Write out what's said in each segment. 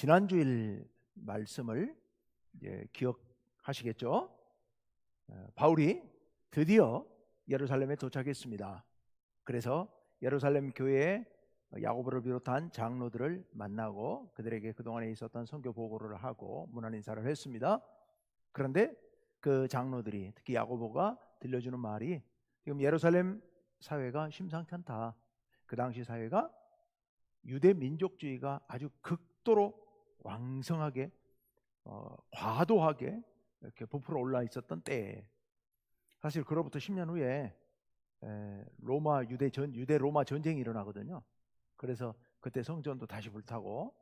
지난주일 말씀을 기억하시겠죠? 바울이 드디어 예루살렘에 도착했습니다. 그래서 예루살렘 교회에 야고보를 비롯한 장로들을 만나고 그들에게 그동안에 있었던 선교 보고를 하고 문안 인사를 했습니다. 그런데 그 장로들이, 특히 야고보가 들려주는 말이, 지금 예루살렘 사회가 심상치 않다. 그 당시 사회가 유대 민족주의가 아주 극도로 왕성하게 과도하게 이렇게 부풀어 올라 있었던 때에, 사실 그로부터 10년 후에 유대 로마 전쟁이 일어나거든요. 그래서 그때 성전도 다시 불타고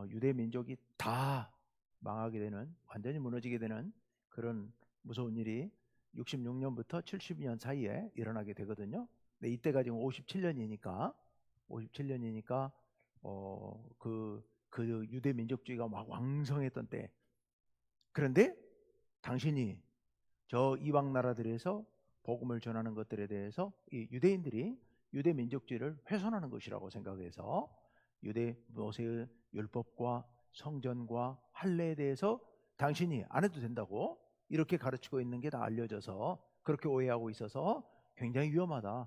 유대 민족이 다 망하게 되는, 완전히 무너지게 되는 그런 무서운 일이 66년부터 72년 사이에 일어나게 되거든요. 근데 이때가 지금 57년이니까 그 유대 민족주의가 막 왕성했던 때. 그런데 당신이 저 이방 나라들에서 복음을 전하는 것들에 대해서 이 유대인들이 유대 민족주의를 훼손하는 것이라고 생각해서 유대 모세의 율법과 성전과 할례에 대해서 당신이 안 해도 된다고 이렇게 가르치고 있는 게 다 알려져서 그렇게 오해하고 있어서 굉장히 위험하다.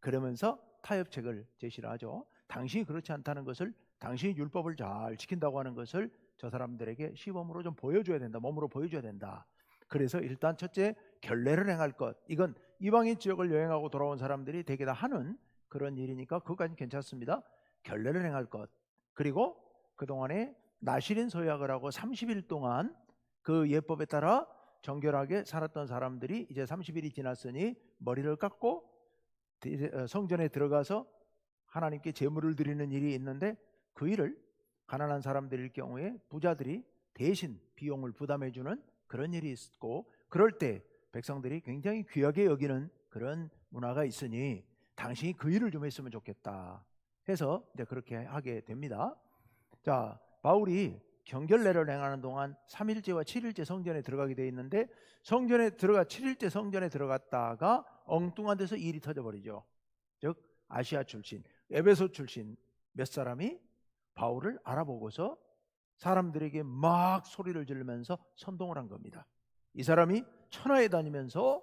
그러면서 타협책을 제시를 하죠. 당신이 그렇지 않다는 것을, 당신이 율법을 잘 지킨다고 하는 것을 저 사람들에게 시범으로 좀 보여줘야 된다. 몸으로 보여줘야 된다. 그래서 일단 첫째, 결례를 행할 것. 이건 이방인 지역을 여행하고 돌아온 사람들이 대개 다 하는 그런 일이니까 그것까지는 괜찮습니다. 결례를 행할 것. 그리고 그동안에 나실인 서약을 하고 30일 동안 그 예법에 따라 정결하게 살았던 사람들이 이제 30일이 지났으니 머리를 깎고 성전에 들어가서 하나님께 제물을 드리는 일이 있는데, 그 일을 가난한 사람들일 경우에 부자들이 대신 비용을 부담해 주는 그런 일이 있고, 그럴 때 백성들이 굉장히 귀하게 여기는 그런 문화가 있으니 당신이 그 일을 좀 했으면 좋겠다 해서 이제 그렇게 하게 됩니다. 자, 바울이 경결례를 행하는 동안 3일째와 7일째 성전에 들어가게 돼 있는데, 7일째 성전에 들어갔다가 엉뚱한 데서 일이 터져버리죠. 즉 아시아 출신, 에베소 출신 몇 사람이 바울을 알아보고서 사람들에게 막 소리를 지르면서 선동을 한 겁니다. 이 사람이 천하에 다니면서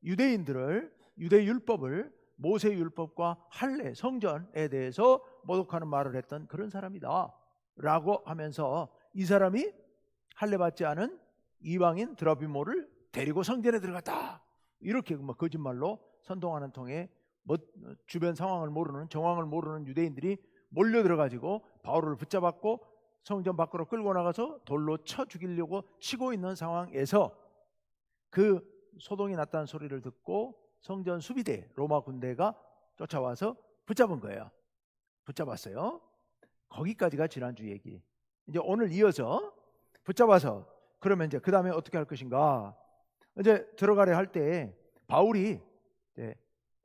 유대인들을, 유대 율법을, 모세 율법과 할례, 성전에 대해서 모독하는 말을 했던 그런 사람이다 라고 하면서, 이 사람이 할례 받지 않은 이방인 드라비모를 데리고 성전에 들어갔다, 이렇게 거짓말로 선동하는 통에 주변 상황을 모르는, 정황을 모르는 유대인들이 몰려들어가지고 바울을 붙잡았고 성전 밖으로 끌고 나가서 돌로 쳐 죽이려고 치고 있는 상황에서 그 소동이 났다는 소리를 듣고 성전 수비대, 로마 군대가 쫓아와서 붙잡은 거예요. 붙잡았어요. 거기까지가 지난주 얘기. 이제 오늘 이어서 붙잡아서 그러면 이제 그 다음에 어떻게 할 것인가. 이제 들어가려 할 때 바울이 이제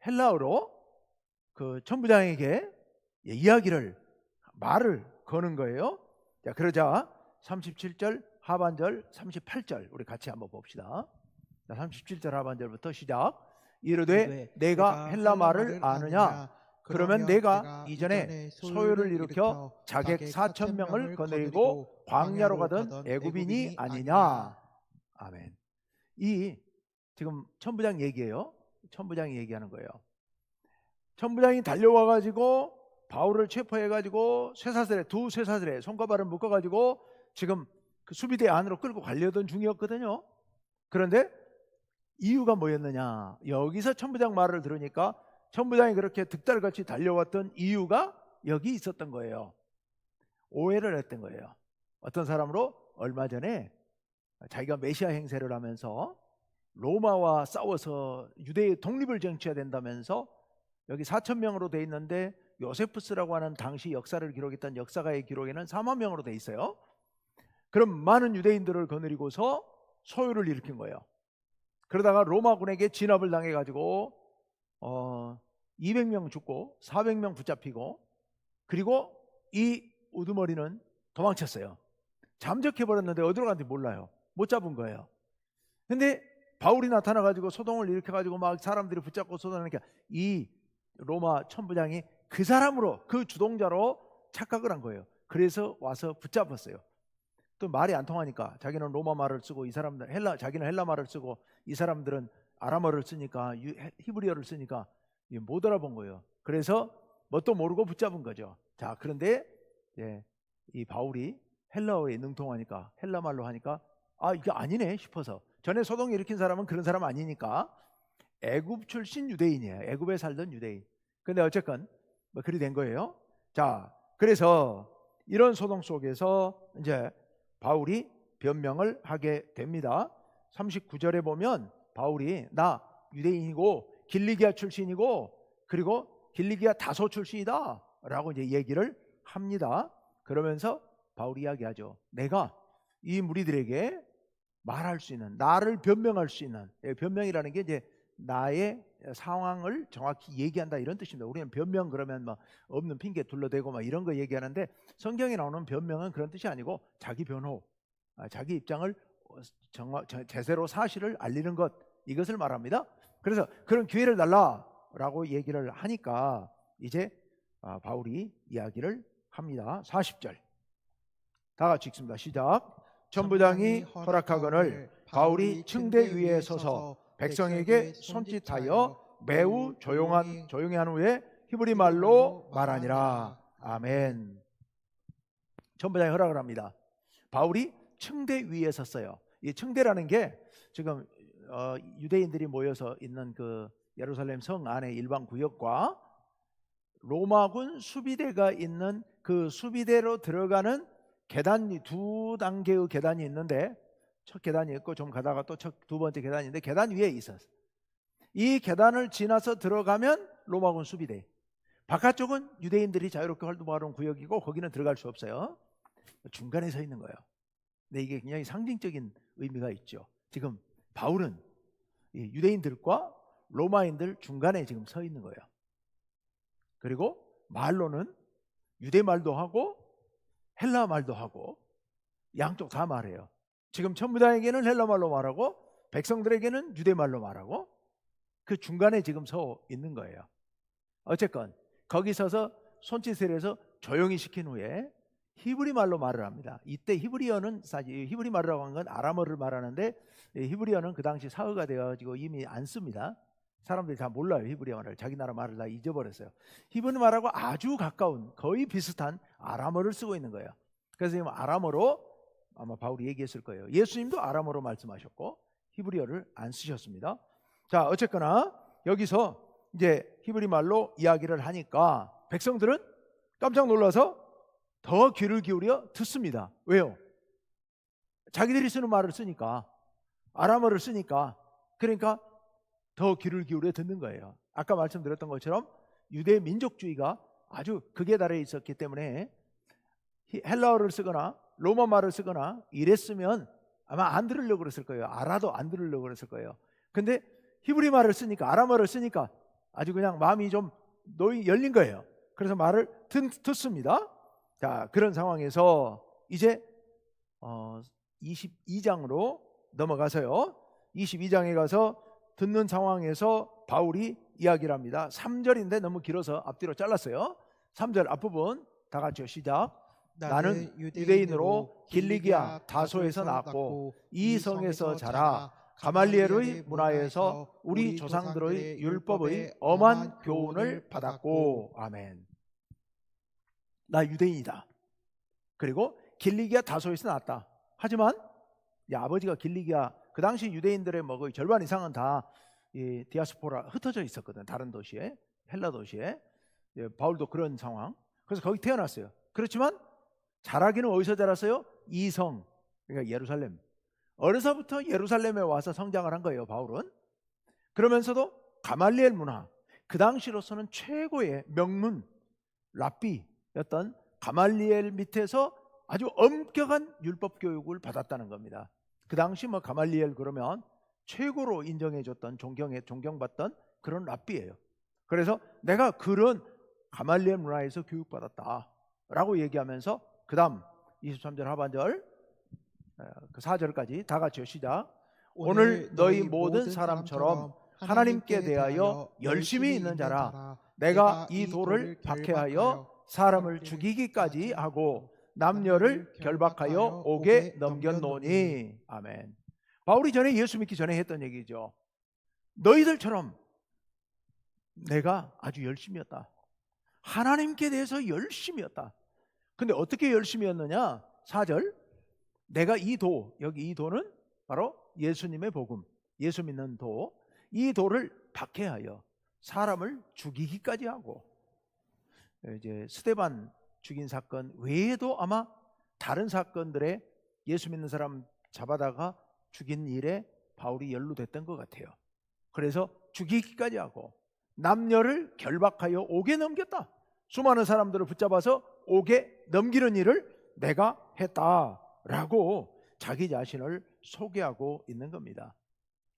헬라어로 그 천부장에게 말을 거는 거예요. 자, 그러자 37절 하반절 38절 우리 같이 한번 봅시다. 자, 37절 하반절부터 시작. 이르되 내가 헬라 말을 아느냐? 그러면 내가 이전에 소요를 일으켜 자객 4,000명을 거느리고 광야로 가던 애굽인이 아니냐? 아멘. 이 지금 천부장 얘기예요. 천부장이 얘기하는 거예요. 천부장이 달려와가지고 바울을 체포해가지고 두 쇠사슬에 손과 발을 묶어가지고 지금 그 수비대 안으로 끌고 가려던 중이었거든요. 그런데 이유가 뭐였느냐? 여기서 천부장 말을 들으니까 천부장이 그렇게 득달같이 달려왔던 이유가 여기 있었던 거예요. 오해를 했던 거예요. 어떤 사람으로 얼마 전에 자기가 메시아 행세를 하면서 로마와 싸워서 유대의 독립을 쟁취해야 된다면서 여기 4,000명으로 돼 있는데 요세푸스라고 하는 당시 역사를 기록했던 역사가의 기록에는 4만 명으로 돼 있어요. 그럼 많은 유대인들을 거느리고서 소요를 일으킨 거예요. 그러다가 로마군에게 진압을 당해가지고 200명 죽고 400명 붙잡히고, 그리고 이 우두머리는 도망쳤어요. 잠적해버렸는데 어디로 갔는지 몰라요. 못 잡은 거예요. 근데 바울이 나타나가지고 소동을 일으켜가지고 막 사람들이 붙잡고 쏟아내니까 이 로마 천부장이 그 사람으로, 그 주동자로 착각을 한 거예요. 그래서 와서 붙잡았어요. 또 말이 안 통하니까 자기는 로마 말을 쓰고 이 사람들 자기는 헬라 말을 쓰고 이 사람들은 아람어를 쓰니까 히브리어를 쓰니까 못 알아본 거예요. 그래서 뭣도 모르고 붙잡은 거죠. 자, 그런데 이 바울이 헬라어에 능통하니까 헬라 말로 하니까 이게 아니네 싶어서, 전에 소동 일으킨 사람은 그런 사람 아니니까 애굽 출신 유대인이에요. 애굽에 살던 유대인. 근데 어쨌건 뭐 그리 된 거예요. 자, 그래서 이런 소동 속에서 이제 바울이 변명을 하게 됩니다. 39절에 보면 바울이 나 유대인이고 길리기아 출신이고 그리고 길리기아 다소 출신이다 라고 이제 얘기를 합니다. 그러면서 바울이 이야기하죠. 내가 이 무리들에게 말할 수 있는, 나를 변명할 수 있는, 변명이라는 게 이제 나의 상황을 정확히 얘기한다 이런 뜻입니다. 우리는 변명 그러면 뭐 없는 핑계 둘러대고 막 이런 거 얘기하는데, 성경에 나오는 변명은 그런 뜻이 아니고 자기 변호, 자기 입장을 제대로 사실을 알리는 것, 이것을 말합니다. 그래서 그런 기회를 달라라고 얘기를 하니까 이제 바울이 이야기를 합니다. 40절 다 같이 읽습니다. 시작. 천부장이 허락하거늘 바울이 층대 위에 서서 백성에게 손짓하여 매우 조용히 한 후에 히브리 말로 말하니라. 아멘. 천부장이 허락을 합니다. 바울이 층대 위에 섰어요. 이 층대라는 게 지금 유대인들이 모여서 있는 그 예루살렘 성 안에 일반 구역과 로마군 수비대가 있는 그 수비대로 들어가는 계단이 두 단계의 계단이 있는데, 첫 계단이 있고 좀 가다가 또 두 번째 계단이 있는데 계단 위에 있었어. 이 계단을 지나서 들어가면 로마군 수비대, 바깥쪽은 유대인들이 자유롭게 활동하는 구역이고 거기는 들어갈 수 없어요. 중간에 서 있는 거예요. 근데 이게 굉장히 상징적인 의미가 있죠. 지금 바울은 유대인들과 로마인들 중간에 지금 서 있는 거예요. 그리고 말로는 유대 말도 하고 헬라 말도 하고 양쪽 다 말해요. 지금 천부장에게는 헬라 말로 말하고 백성들에게는 유대 말로 말하고 그 중간에 지금 서 있는 거예요. 어쨌건 거기 서서 손짓을 해서 조용히 시킨 후에 히브리 말로 말을 합니다. 이때 히브리어는 사실 히브리 말이라고 하는 건 아람어를 말하는데, 히브리어는 그 당시 사어가 되어가지고 이미 안 씁니다. 사람들이 다 몰라요. 히브리어 말을. 자기 나라 말을 다 잊어버렸어요. 히브리 말하고 아주 가까운 거의 비슷한 아람어를 쓰고 있는 거예요. 그래서 지금 아람어로 아마 바울이 얘기했을 거예요. 예수님도 아람어로 말씀하셨고 히브리어를 안 쓰셨습니다. 자, 어쨌거나 여기서 이제 히브리 말로 이야기를 하니까 백성들은 깜짝 놀라서 더 귀를 기울여 듣습니다. 왜요? 자기들이 쓰는 말을 쓰니까, 아람어를 쓰니까. 그러니까 더 귀를 기울여 듣는 거예요. 아까 말씀드렸던 것처럼 유대 민족주의가 아주 극에 달해 있었기 때문에 헬라어를 쓰거나 로마 말을 쓰거나 이랬으면 아마 안 들으려고 그랬을 거예요. 알아도 안 들으려고 그랬을 거예요. 근데 히브리 말을 쓰니까, 아람어를 쓰니까 아주 그냥 마음이 좀 열린 거예요. 그래서 말을 듣습니다. 자, 그런 상황에서 이제 22장으로 넘어가서요. 22장에 가서 듣는 상황에서 바울이 이야기를 합니다. 3절인데 너무 길어서 앞뒤로 잘랐어요. 3절 앞부분 다 같이요. 시작. 나는 유대인으로 길리기아 다소에서 낳았고 이 성에서 자라 가말리엘의 문화에서 우리 조상들의 율법의 엄한 교훈을 받았고. 아멘. 나 유대인이다. 그리고 길리기아 다소에서 낳았다. 하지만 아버지가 길리기아, 그 당시 유대인들의 뭐 거의 절반 이상은 다 디아스포라 흩어져 있었거든. 다른 도시에, 헬라 도시에. 바울도 그런 상황. 그래서 거기 태어났어요. 그렇지만 자라기는 어디서 자랐어요? 이성, 그러니까 예루살렘. 어려서부터 예루살렘에 와서 성장을 한 거예요, 바울은. 그러면서도 가말리엘 문화, 그 당시로서는 최고의 명문 랍비였던 가말리엘 밑에서 아주 엄격한 율법 교육을 받았다는 겁니다. 그 당시 뭐 가말리엘 그러면 최고로 인정해줬던, 존경받던 그런 랍비예요. 그래서 내가 그런 가말리엘 문화에서 교육받았다라고 얘기하면서 그 다음 23절 하반절 그 4절까지 다 같이요. 시작. 오늘 너희 모든 사람처럼 하나님께 대하여 열심히 있는 자라. 내가 이 돌을 박해하여 사람을 죽이기까지 하고 남녀를 결박하여 옥에 넘겼노니. 아멘. 바울이 전에 예수 믿기 전에 했던 얘기죠. 너희들처럼 내가 아주 열심이었다. 하나님께 대해서 열심이었다. 근데 어떻게 열심이었느냐? 4절, 내가 여기 이 도는 바로 예수님의 복음, 예수 믿는 도, 이 도를 박해하여 사람을 죽이기까지 하고, 이제 스데반 죽인 사건 외에도 아마 다른 사건들에 예수 믿는 사람 잡아다가 죽인 일에 바울이 연루됐던 것 같아요. 그래서 죽이기까지 하고 남녀를 결박하여 옥에 넘겼다. 수많은 사람들을 붙잡아서 옥에 넘기는 일을 내가 했다라고 자기 자신을 소개하고 있는 겁니다.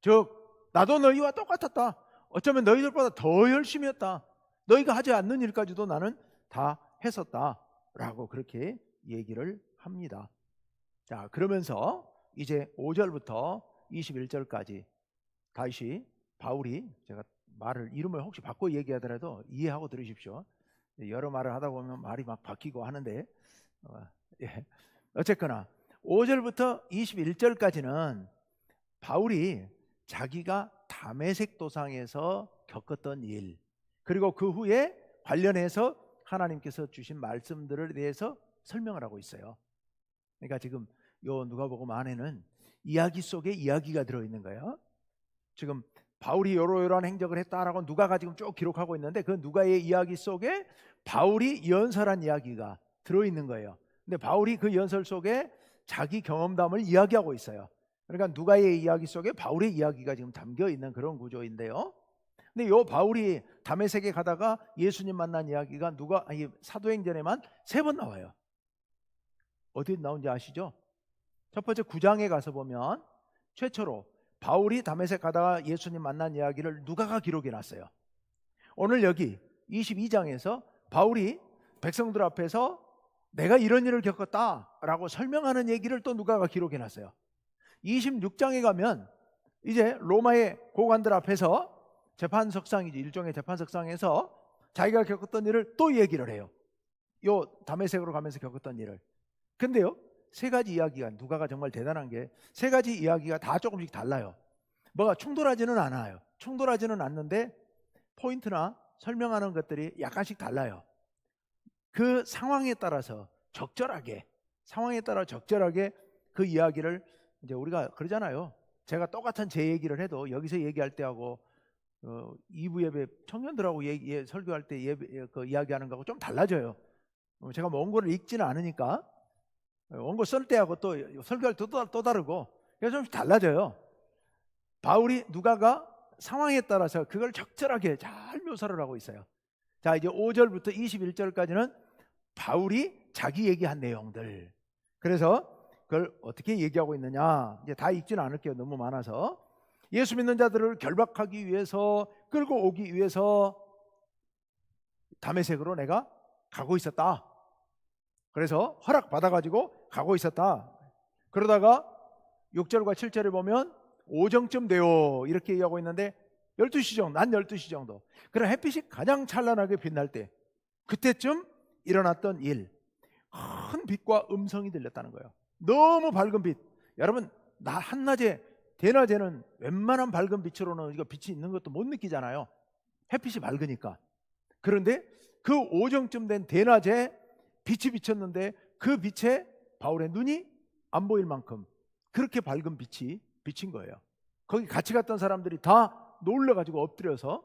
즉 나도 너희와 똑같았다. 어쩌면 너희들보다 더 열심히 했다. 너희가 하지 않는 일까지도 나는 다 했었다라고 그렇게 얘기를 합니다. 자, 그러면서 이제 5절부터 21절까지 다시 바울이, 제가 말을 이름을 혹시 바꿔 얘기하더라도 이해하고 들으십시오. 여러 말을 하다 보면 말이 막 바뀌고 하는데 어쨌거나 5절부터 21절까지는 바울이 자기가 다메섹 도상에서 겪었던 일, 그리고 그 후에 관련해서 하나님께서 주신 말씀들에 대해서 설명을 하고 있어요. 그러니까 지금 요 누가복음 안에는 이야기 속에 이야기가 들어있는 거예요. 지금 바울이 이러이러한 행적을 했다라고 누가가 지금 쭉 기록하고 있는데 그 누가의 이야기 속에 바울이 연설한 이야기가 들어있는 거예요. 근데 바울이 그 연설 속에 자기 경험담을 이야기하고 있어요. 그러니까 누가의 이야기 속에 바울의 이야기가 지금 담겨 있는 그런 구조인데요. 근데 요 바울이 다메섹에 가다가 예수님 만난 이야기가 사도행전에만 3번 나와요. 어디 나온지 아시죠? 첫 번째 9장에 가서 보면 최초로 바울이 다메섹 가다가 예수님 만난 이야기를 누가가 기록해 놨어요. 오늘 여기 22장에서 바울이 백성들 앞에서 내가 이런 일을 겪었다라고 설명하는 얘기를 또 누가가 기록해 놨어요. 26장에 가면 이제 로마의 고관들 앞에서 재판석상이지, 일종의 재판석상에서 자기가 겪었던 일을 또 얘기를 해요. 요 다메섹으로 가면서 겪었던 일을. 근데요, 3가지 이야기가, 누가가 정말 대단한 게 3가지 이야기가 다 조금씩 달라요. 뭐가 충돌하지는 않아요. 충돌하지는 않는데 포인트나 설명하는 것들이 약간씩 달라요. 그 상황에 따라서 적절하게, 상황에 따라 적절하게 그 이야기를, 이제 우리가 그러잖아요. 제가 똑같은 제 얘기를 해도 여기서 얘기할 때하고 2부 예배 청년들하고 설교할 때 그 이야기하는 거하고 좀 달라져요. 제가 뭐 원고를 읽지는 않으니까 원고 쓸 때하고 또 설교할 때 또 다르고 그래서 좀 달라져요. 바울이, 누가가 상황에 따라서 그걸 적절하게 잘 묘사를 하고 있어요. 자, 이제 5절부터 21절까지는 바울이 자기 얘기한 내용들. 그래서 그걸 어떻게 얘기하고 있느냐, 이제 다 읽지는 않을게요. 너무 많아서. 예수 믿는 자들을 결박하기 위해서, 끌고 오기 위해서 다메섹으로 내가 가고 있었다. 그래서 허락 받아가지고 가고 있었다. 그러다가 6절과 7절을 보면 오정쯤 되어 이렇게 얘기하고 있는데 12시 정도, 낮 12시 정도, 그런 햇빛이 가장 찬란하게 빛날 때, 그때쯤 일어났던 일, 큰 빛과 음성이 들렸다는 거예요. 너무 밝은 빛. 여러분, 한낮에, 대낮에는 웬만한 밝은 빛으로는 이거 빛이 있는 것도 못 느끼잖아요. 햇빛이 밝으니까. 그런데 그 오정쯤 된 대낮에 빛이 비쳤는데 그 빛에 바울의 눈이 안 보일 만큼 그렇게 밝은 빛이 비친 거예요. 거기 같이 갔던 사람들이 다 놀라가지고 엎드려서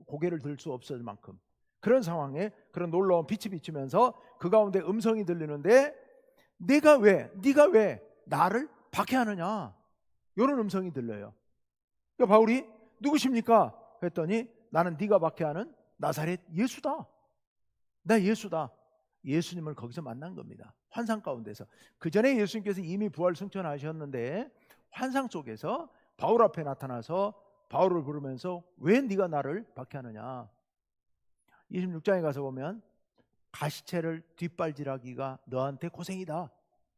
고개를 들 수 없을 만큼 그런 상황에 그런 놀라운 빛이 비치면서 그 가운데 음성이 들리는데, 네가 왜 나를 박해하느냐, 이런 음성이 들려요. 그러니까 바울이 누구십니까? 했더니 나는 네가 박해하는 나사렛 예수다. 나 예수다. 예수님을 거기서 만난 겁니다. 환상 가운데서. 그 전에 예수님께서 이미 부활 승천하셨는데 환상 속에서 바울 앞에 나타나서 바울을 부르면서 왜 네가 나를 박해하느냐. 26장에 가서 보면 가시채를 뒷발질하기가 너한테 고생이다,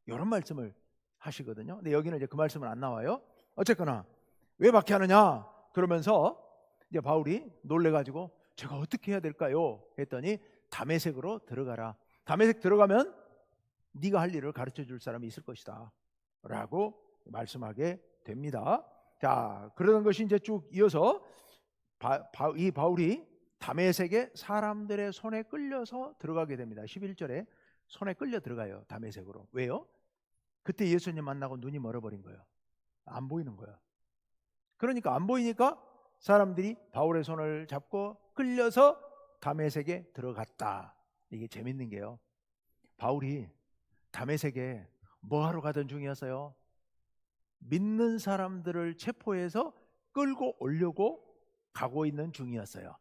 이런 말씀을 하시거든요. 근데 여기는 이제 그 말씀은 안 나와요. 어쨌거나 왜 박해하느냐 그러면서 이제 바울이 놀래가지고 제가 어떻게 해야 될까요? 했더니 다메섹으로 들어가라. 다메섹 들어가면 네가 할 일을 가르쳐 줄 사람이 있을 것이다 라고 말씀하게 됩니다. 자, 그러던 것이 이제 쭉 이어서 이 바울이 다메섹에 사람들의 손에 끌려서 들어가게 됩니다. 11절에 손에 끌려 들어가요. 다메섹으로. 왜요? 그때 예수님 만나고 눈이 멀어버린 거예요. 안 보이는 거예요. 그러니까 안 보이니까 사람들이 바울의 손을 잡고 끌려서 다메섹에 들어갔다. 이게 재밌는 게요, 바울이 다메섹에 뭐하러 가던 중이었어요? 믿는 사람들을 체포해서 끌고 오려고 가고 있는 중이었어요.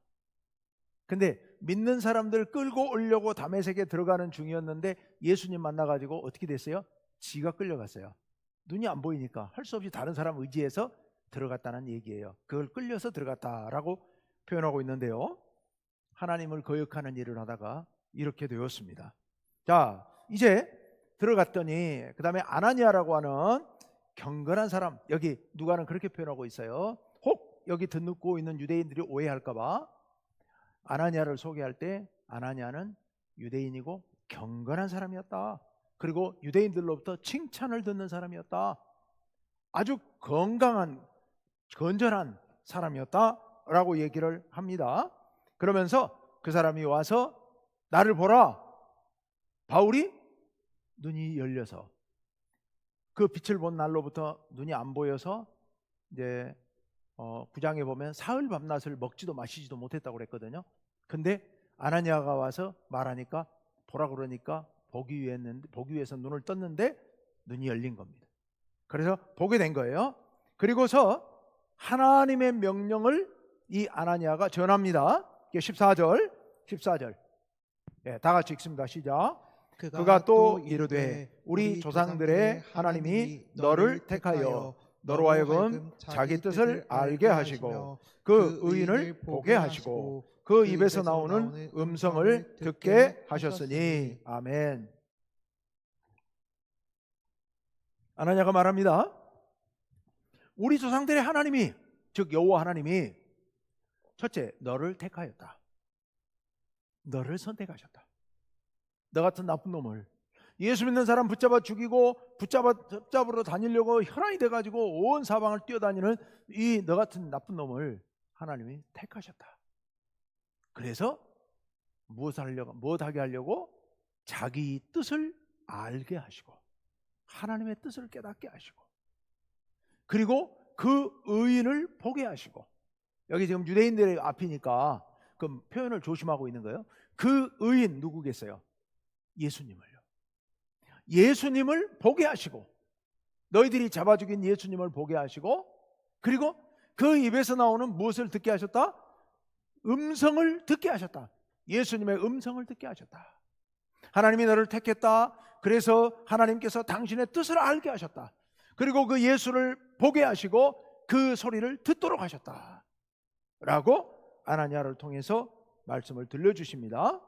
근데 믿는 사람들 끌고 오려고 다메섹에 들어가는 중이었는데 예수님 만나가지고 어떻게 됐어요? 지가 끌려갔어요. 눈이 안 보이니까 할 수 없이 다른 사람 의지해서 들어갔다는 얘기예요. 그걸 끌려서 들어갔다라고 표현하고 있는데요, 하나님을 거역하는 일을 하다가 이렇게 되었습니다. 자, 이제 들어갔더니 그 다음에 아나니아라고 하는 경건한 사람, 여기 누가는 그렇게 표현하고 있어요. 혹 여기 듣고 있는 유대인들이 오해할까 봐 아나니아를 소개할 때 아나니아는 유대인이고 경건한 사람이었다. 그리고 유대인들로부터 칭찬을 듣는 사람이었다. 아주 건강한 건전한 사람이었다라고 얘기를 합니다. 그러면서 그 사람이 와서 나를 보라. 바울이 눈이 열려서 그 빛을 본 날로부터 눈이 안 보여서 이제 9장에 보면 사흘 밤낮을 먹지도 마시지도 못했다고 그랬거든요. 근데 아나니아가 와서 말하니까 보라 그러니까 보기 위해서 눈을 떴는데 눈이 열린 겁니다. 그래서 보게 된 거예요. 그리고서 하나님의 명령을 이 아나니아가 전합니다. 14절. 네, 다 같이 읽습니다. 시작. 그가 또 이르되 우리 조상들의 하나님이 너를 택하여 너로 하여금 자기 뜻을 알게 하시고 그 의인을 보게 하시고 그 입에서 나오는 음성을 듣게 하셨으니. 아멘. 아나니아가 말합니다. 우리 조상들의 하나님이, 즉 여호와 하나님이 첫째, 너를 택하였다. 너를 선택하셨다. 너 같은 나쁜 놈을, 예수 믿는 사람 붙잡아 죽이고 붙잡으러 다니려고 혈안이 돼가지고 온 사방을 뛰어다니는 이 너 같은 나쁜 놈을 하나님이 택하셨다. 그래서 무엇하게 하려고? 자기 뜻을 알게 하시고 하나님의 뜻을 깨닫게 하시고 그리고 그 의인을 보게 하시고. 여기 지금 유대인들의 앞이니까 그 표현을 조심하고 있는 거예요. 그 의인 누구겠어요? 예수님을요. 예수님을 보게 하시고, 너희들이 잡아 죽인 예수님을 보게 하시고, 그리고 그 입에서 나오는 무엇을 듣게 하셨다? 음성을 듣게 하셨다. 예수님의 음성을 듣게 하셨다. 하나님이 너를 택했다. 그래서 하나님께서 당신의 뜻을 알게 하셨다. 그리고 그 예수를 보게 하시고 그 소리를 듣도록 하셨다 라고 아나니아를 통해서 말씀을 들려주십니다.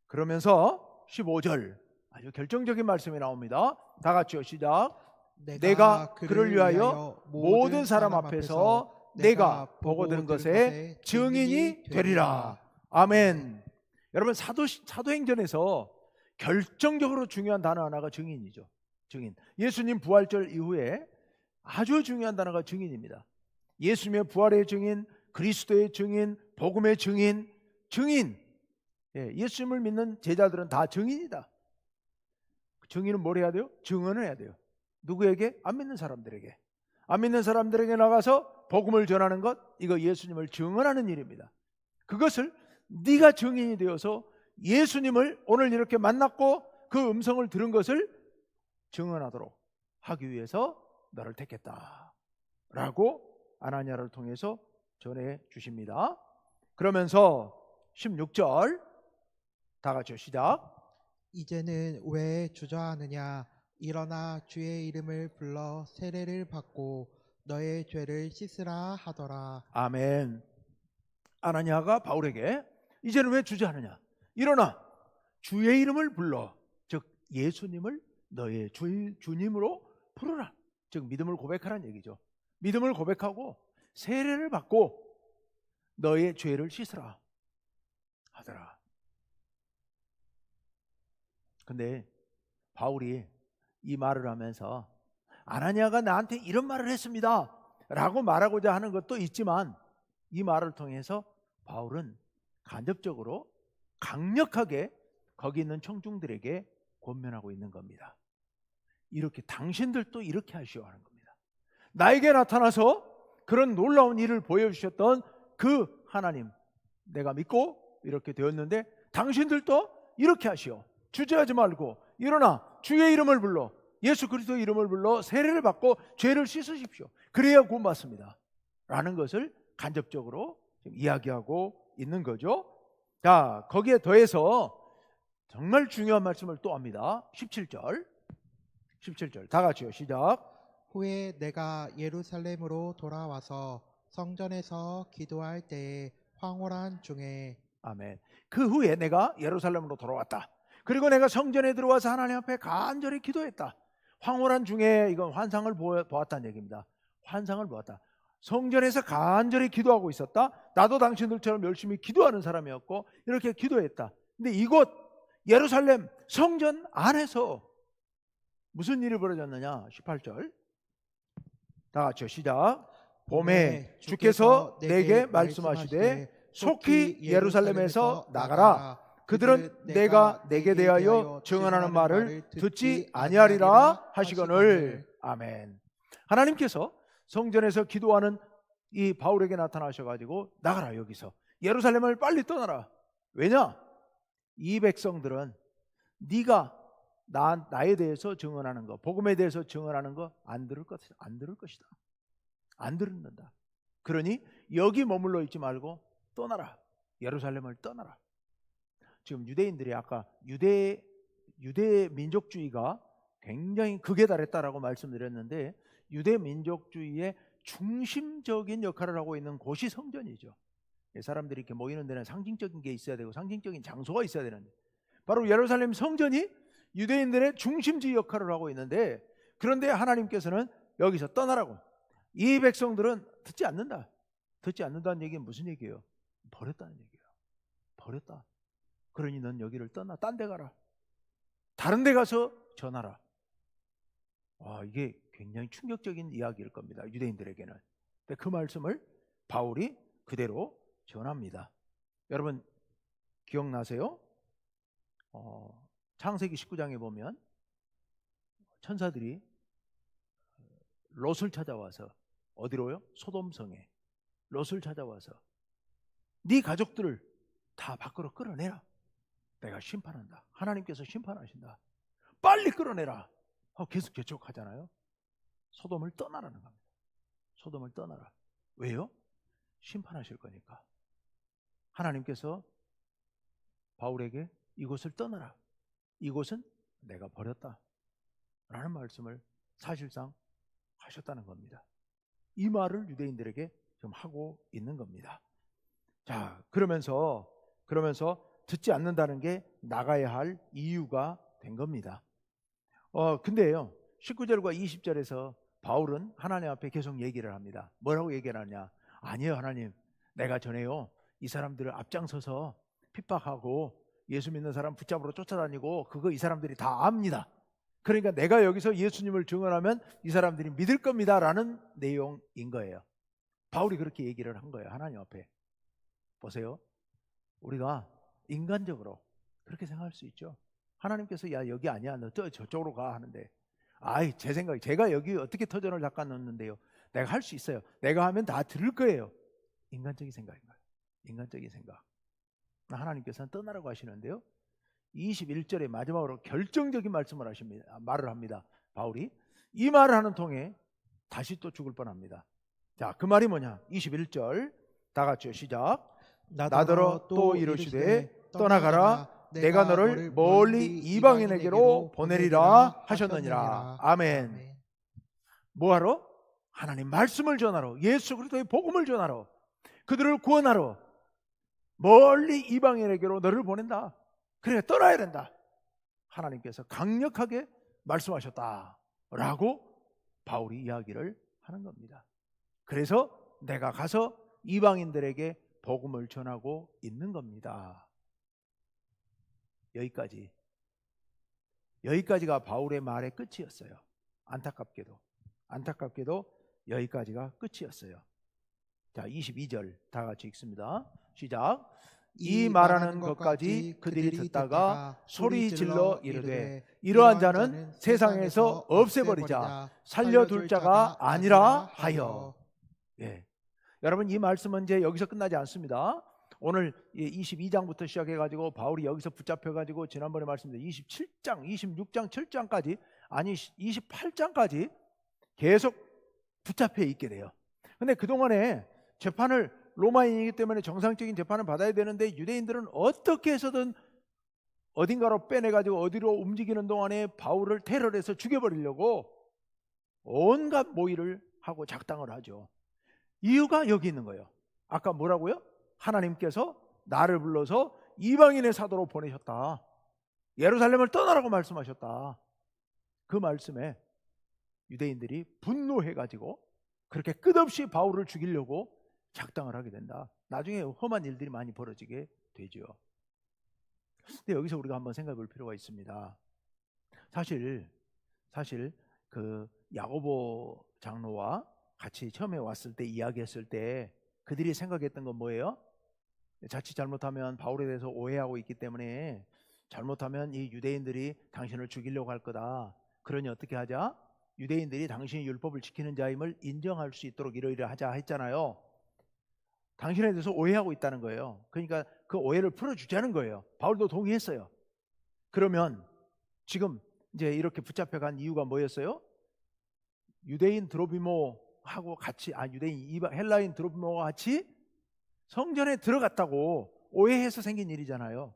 그러면서 15절 아주 결정적인 말씀이 나옵니다. 다 같이요, 시작. 내가 그를 위하여 모든 사람 앞에서 내가 보고 들은 것에 증인이 되리라. 아멘. 여러분, 사도행전에서 결정적으로 중요한 단어 하나가 증인이죠. 증인. 예수님 부활절 이후에 아주 중요한 단어가 증인입니다. 예수님의 부활의 증인, 그리스도의 증인, 복음의 증인. 예수님을 믿는 제자들은 다 증인이다. 증인은 뭘 해야 돼요? 증언을 해야 돼요. 누구에게? 안 믿는 사람들에게. 안 믿는 사람들에게 나가서 복음을 전하는 것, 이거 예수님을 증언하는 일입니다. 그것을 네가 증인이 되어서 예수님을 오늘 이렇게 만났고 그 음성을 들은 것을 증언하도록 하기 위해서 너를 택했다 라고 아나니아를 통해서 전해 주십니다. 그러면서 16절 다 같이 시작. 이제는 왜 주저하느냐? 일어나 주의 이름을 불러 세례를 받고 너의 죄를 씻으라 하더라. 아멘. 아나니아가 바울에게 이제는 왜 주저하느냐? 일어나 주의 이름을 불러, 즉 예수님을 너의 주님으로 부르라. 즉 믿음을 고백하라는 얘기죠. 믿음을 고백하고 세례를 받고 너의 죄를 씻으라 하더라. 근데 바울이 이 말을 하면서 아나니아가 나한테 이런 말을 했습니다 라고 말하고자 하는 것도 있지만, 이 말을 통해서 바울은 간접적으로 강력하게 거기 있는 청중들에게 권면하고 있는 겁니다. 이렇게 당신들도 이렇게 하시오 하는 겁니다. 나에게 나타나서 그런 놀라운 일을 보여주셨던 그 하나님 내가 믿고 이렇게 되었는데, 당신들도 이렇게 하시오. 주저하지 말고 일어나 주의 이름을 불러, 예수 그리스도의 이름을 불러 세례를 받고 죄를 씻으십시오. 그래야 구원받습니다 라는 것을 간접적으로 지금 이야기하고 있는 거죠. 자, 거기에 더해서 정말 중요한 말씀을 또 합니다. 17절 다 같이요, 시작. 후에 내가 예루살렘으로 돌아와서 성전에서 기도할 때에 황홀한 중에 아멘. 그 후에 내가 예루살렘으로 돌아왔다. 그리고 내가 성전에 들어와서 하나님 앞에 간절히 기도했다. 황홀한 중에, 이건 환상을 보았다는 얘기입니다. 환상을 보았다. 성전에서 간절히 기도하고 있었다. 나도 당신들처럼 열심히 기도하는 사람이었고 이렇게 기도했다. 근데 이곳 예루살렘 성전 안에서 무슨 일이 벌어졌느냐? 18절 다 같이요, 시작. 봄에 주께서 내게 말씀하시되 속히 예루살렘에서 나가라. 그들은 내가 내게 대하여 증언하는 말을 듣지 아니하리라 하시거늘. 아멘. 하나님께서 성전에서 기도하는 이 바울에게 나타나셔가지고 나가라, 여기서 예루살렘을 빨리 떠나라. 왜냐? 이 백성들은 네가 나에 대해서 증언하는 거, 복음에 대해서 증언하는 거 안 들을 것이다. 안 듣는다. 그러니 여기 머물러 있지 말고 떠나라. 예루살렘을 떠나라. 지금 유대인들이 아까 유대 민족주의가 굉장히 극에 달했다라고 말씀드렸는데, 유대 민족주의의 중심적인 역할을 하고 있는 곳이 성전이죠. 사람들이 이렇게 모이는 데는 상징적인 게 있어야 되고 상징적인 장소가 있어야 되는데, 바로 예루살렘 성전이 유대인들의 중심지 역할을 하고 있는데, 그런데 하나님께서는 여기서 떠나라고. 이 백성들은 듣지 않는다. 듣지 않는다는 얘기는 무슨 얘기예요? 버렸다는 얘기예요. 버렸다. 그러니 넌 여기를 떠나 딴 데 가라. 다른 데 가서 전하라. 와, 이게 굉장히 충격적인 이야기일 겁니다, 유대인들에게는. 근데 그 말씀을 바울이 그대로 전합니다. 여러분 기억나세요? 창세기 19장에 보면 천사들이 롯을 찾아와서, 어디로요? 소돔성에 롯을 찾아와서 네 가족들을 다 밖으로 끌어내라. 내가 심판한다. 하나님께서 심판하신다. 빨리 끌어내라. 계속 재촉하잖아요. 소돔을 떠나라는 겁니다. 소돔을 떠나라. 왜요? 심판하실 거니까. 하나님께서 바울에게 이곳을 떠나라. 이곳은 내가 버렸다 라는 말씀을 사실상 하셨다는 겁니다. 이 말을 유대인들에게 지금 하고 있는 겁니다. 자, 그러면서 듣지 않는다는 게 나가야 할 이유가 된 겁니다. 근데요, 19절과 20절에서 바울은 하나님 앞에 계속 얘기를 합니다. 뭐라고 얘기를 하냐? 아니에요, 하나님. 내가 전에요, 이 사람들을 앞장서서 핍박하고 예수 믿는 사람 붙잡으러 쫓아다니고 그거 이 사람들이 다 압니다. 그러니까 내가 여기서 예수님을 증언하면 이 사람들이 믿을 겁니다 라는 내용인 거예요. 바울이 그렇게 얘기를 한 거예요, 하나님 앞에. 보세요, 우리가 인간적으로 그렇게 생각할 수 있죠. 하나님께서 야 여기 아니야, 너 저쪽으로 가 하는데, 아이 제 생각이, 제가 여기 어떻게 터전을 닦아 놓는데요, 내가 할 수 있어요, 내가 하면 다 들을 거예요. 인간적인 생각인 거예요. 인간적인 생각. 하나님께서는 떠나라고 하시는데요, 21절에 마지막으로 결정적인 말을 합니다. 바울이 이 말을 하는 통에 다시 또 죽을 뻔합니다. 자, 그 말이 뭐냐? 21절 다 같이요, 시작. 나더러 또 이르시되 떠나가라. 내가 너를 멀리 이방인에게로 보내리라 하셨느니라. 아멘. 뭐하러? 하나님 말씀을 전하러, 예수 그리스도의 복음을 전하러, 그들을 구원하러 멀리 이방인에게로 너를 보낸다. 그래, 떠나야 된다. 하나님께서 강력하게 말씀하셨다라고 바울이 이야기를 하는 겁니다. 그래서 내가 가서 이방인들에게 복음을 전하고 있는 겁니다. 여기까지 여기까지가 바울의 말의 끝이었어요. 안타깝게도 여기까지가 끝이었어요. 자, 22절 다 같이 읽습니다. 시작. 이 말하는 것까지 그들이 듣다가 소리 질러 이르되 이러한 자는 세상에서 없애버리자, 살려둘 자가 아니라 하여. 예. 여러분, 이 말씀은 이제 여기서 끝나지 않습니다. 오늘 22장부터 시작해가지고 바울이 여기서 붙잡혀가지고 지난번에 말씀드린 27장, 26장, 7장까지, 아니 28장까지 계속 붙잡혀 있게 돼요. 근데 그동안에 재판을, 로마인이기 때문에 정상적인 재판을 받아야 되는데 유대인들은 어떻게 해서든 어딘가로 빼내가지고 어디로 움직이는 동안에 바울을 테러해서 죽여버리려고 온갖 모의를 하고 작당을 하죠. 이유가 여기 있는 거예요. 아까 뭐라고요? 하나님께서 나를 불러서 이방인의 사도로 보내셨다. 예루살렘을 떠나라고 말씀하셨다. 그 말씀에 유대인들이 분노해가지고 그렇게 끝없이 바울을 죽이려고 작당을 하게 된다. 나중에 험한 일들이 많이 벌어지게 되죠. 근데 여기서 우리가 한번 생각해 볼 필요가 있습니다. 사실 그 야고보 장로와 같이 처음에 왔을 때 이야기했을 때 그들이 생각했던 건 뭐예요? 자칫 잘못하면 바울에 대해서 오해하고 있기 때문에 잘못하면 이 유대인들이 당신을 죽이려고 할 거다. 그러니 어떻게 하자? 유대인들이 당신이 율법을 지키는 자임을 인정할 수 있도록 이러이러하자 했잖아요. 당신에 대해서 오해하고 있다는 거예요. 그러니까 그 오해를 풀어주자는 거예요. 바울도 동의했어요. 그러면 지금 이제 이렇게 붙잡혀간 이유가 뭐였어요? 유대인 드로비모하고 같이, 유대인 헬라인 드로비모와 같이 성전에 들어갔다고 오해해서 생긴 일이잖아요.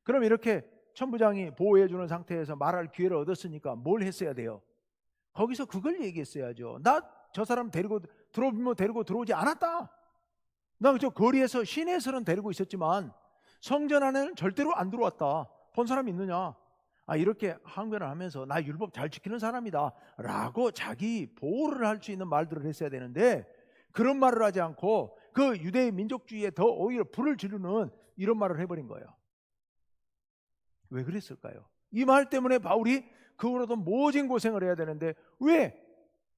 그럼 이렇게 천부장이 보호해주는 상태에서 말할 기회를 얻었으니까 뭘 했어야 돼요? 거기서 그걸 얘기했어야죠. 나 저 사람 데리고, 드로비모 데리고 들어오지 않았다. 나 저 거리에서 시내에서는 데리고 있었지만 성전 안에는 절대로 안 들어왔다. 본 사람 있느냐? 이렇게 항변을 하면서 나 율법 잘 지키는 사람이다 라고 자기 보호를 할 수 있는 말들을 했어야 되는데 그런 말을 하지 않고 그 유대의 민족주의에 더 오히려 불을 지르는 이런 말을 해버린 거예요. 왜 그랬을까요? 이 말 때문에 바울이 그 후로도 모진 고생을 해야 되는데 왜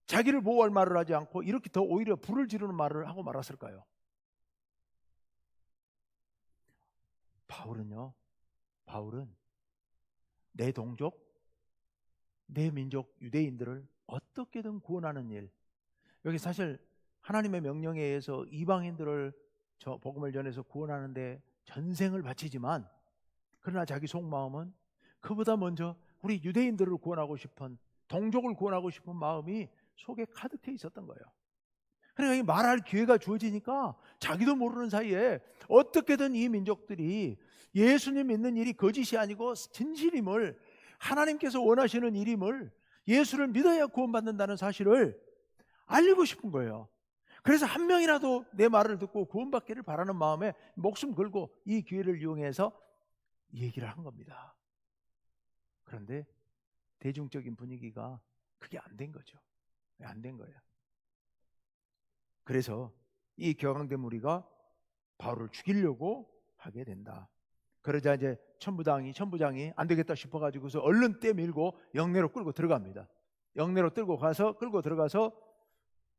자기를 보호할 말을 하지 않고 이렇게 더 오히려 불을 지르는 말을 하고 말았을까요? 바울은 내 동족, 내 민족 유대인들을 어떻게든 구원하는 일, 여기 사실 하나님의 명령에 의해서 이방인들을 저 복음을 전해서 구원하는데 전생을 바치지만 그러나 자기 속마음은 그보다 먼저 우리 유대인들을 구원하고 싶은, 동족을 구원하고 싶은 마음이 속에 가득해 있었던 거예요. 그러니까 이 말할 기회가 주어지니까 자기도 모르는 사이에 어떻게든 이 민족들이 예수님 믿는 일이 거짓이 아니고 진실임을, 하나님께서 원하시는 일임을, 예수를 믿어야 구원받는다는 사실을 알리고 싶은 거예요. 그래서 한 명이라도 내 말을 듣고 구원받기를 바라는 마음에 목숨 걸고 이 기회를 이용해서 얘기를 한 겁니다. 그런데 대중적인 분위기가 그게 안 된 거죠. 안 된 거예요. 그래서 이 격앙된 무리가 바울을 죽이려고 하게 된다. 그러자 이제 천부장이 안 되겠다 싶어가지고서 얼른 떼밀고 영내로 끌고 들어갑니다. 영내로 끌고 들어가서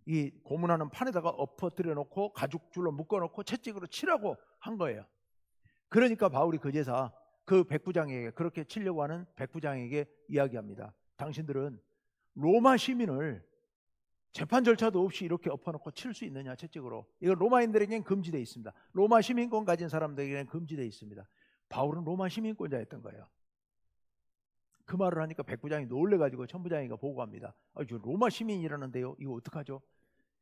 이 고문하는 판에다가 엎어뜨려 놓고 가죽줄로 묶어놓고 채찍으로 치라고 한 거예요. 그러니까 바울이 그제서 그 백부장에게, 그렇게 치려고 하는 백부장에게 이야기합니다. 당신들은 로마 시민을 재판 절차도 없이 이렇게 엎어놓고 칠 수 있느냐, 채찍으로. 이건 로마인들에게는 금지되어 있습니다. 로마 시민권 가진 사람들에게는 금지되어 있습니다. 바울은 로마 시민권자였던 거예요. 그 말을 하니까 백부장이 놀래가지고 천부장이가 보고합니다. 저 로마 시민이라는데요, 이거 어떡하죠?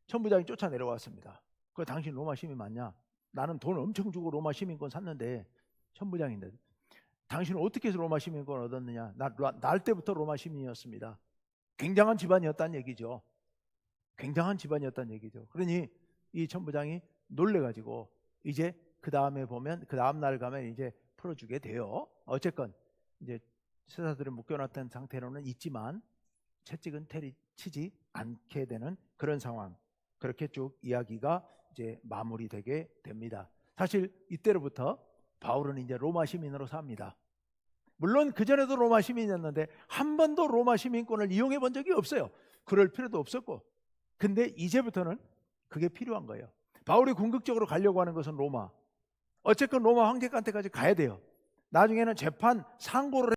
천부장이 쫓아 내려왔습니다. 그 당신 로마 시민 맞냐? 나는 돈 엄청 주고 로마 시민권 샀는데. 천부장인데 당신은 어떻게 해서 로마 시민권 얻었느냐? 날 때부터 로마 시민이었습니다. 굉장한 집안이었다는 얘기죠. 그러니 이 천부장이 놀래가지고 이제 그 다음에 보면, 그 다음 날 가면 이제 풀어주게 돼요. 어쨌건 이제 세사들을 묶여놨던 상태로는 있지만 채찍은 치지 않게 되는 그런 상황. 그렇게 쭉 이야기가 이제 마무리되게 됩니다. 사실 이때로부터 바울은 이제 로마 시민으로 삽니다. 물론 그전에도 로마 시민이었는데 한 번도 로마 시민권을 이용해 본 적이 없어요. 그럴 필요도 없었고. 근데 이제부터는 그게 필요한 거예요. 바울이 궁극적으로 가려고 하는 것은 로마. 어쨌건 로마 황제한테까지 가야 돼요. 나중에는 재판 상고를